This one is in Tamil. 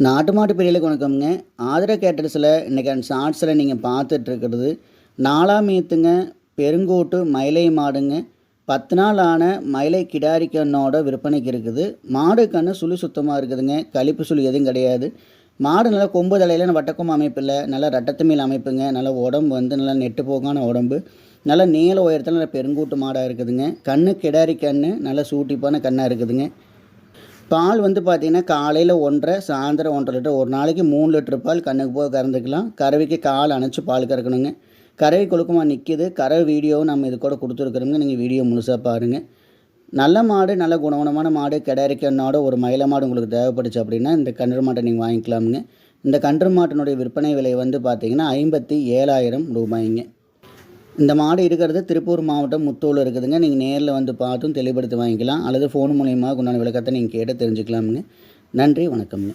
நாட்டு மாட்டு பிரியலுக்கு வணக்கம்ங்க. ஆதர கேட்டர்ஸில் இன்றைக்கி ஷார்ட்ஸில் நீங்கள் பார்த்துட்ருக்கிறது 4ஆம் ஈத்துங்க பெருங்கோட்டு மயிலை மாடுங்க. 10 நாள் ஆன மயிலை கிடாரி கண்ணோட விற்பனைக்கு இருக்குது. மாடு கன்று சுழி சுத்தமாக இருக்குதுங்க. கழிப்பு சுழி எதுவும் கிடையாது. மாடு நல்லா கொம்பு தலையில் வட்டக்கொம்பு அமைப்பில் நல்லா ரெட்டத்தமிழ் அமைப்புங்க. நல்லா உடம்பு நல்லா நெட்டு போக்கான உடம்பு, நல்லா நீள உயரத்தில் நல்லா பெருங்கூட்டு மாடாக இருக்குதுங்க. கன்று கிடாரி கன்று நல்லா சூட்டிப்பான கண்ணாக இருக்குதுங்க. பால் பார்த்திங்கன்னா காலையில் 1.5 சாயந்தரம் 1.5 லிட்டர், ஒரு நாளைக்கு 3 லிட்டர் பால் கண்ணுக்கு போக கறந்துக்கலாம். கறவைக்கு கால் அணைச்சி பால் கறக்கணுங்க. கறவை கொழுக்கமாக நிற்கிது. கறவை வீடியோவும் நம்ம இது கூட கொடுத்துருக்குறோங்க. நீங்கள் வீடியோ முழுசாக பாருங்கள். நல்ல மாடு, நல்ல குணமான மாடு, கிடாரிக்கண்ணோட ஒரு மயில மாடு உங்களுக்கு தேவைப்படுச்சு அப்படின்னா இந்த கன்று மாட்டை நீங்கள் வாங்கிக்கலாமுங்க. இந்த கன்று மாட்டினுடைய விற்பனை விலை பார்த்திங்கன்னா 57,000 ரூபாய்ங்க. இந்த மாடு இருக்கிறது திருப்பூர் மாவட்டம் முத்தூரில் இருக்குதுங்க. நீங்கள் நேரில் பார்த்தும் தெளிவுபடுத்தி வாங்கிக்கலாம், அல்லது ஃபோன் மூலியமாக உண்டான விளக்கத்தை நீங்கள் கேட்டு தெரிஞ்சுக்கலாமுங்க. நன்றி, வணக்கம்ங்க.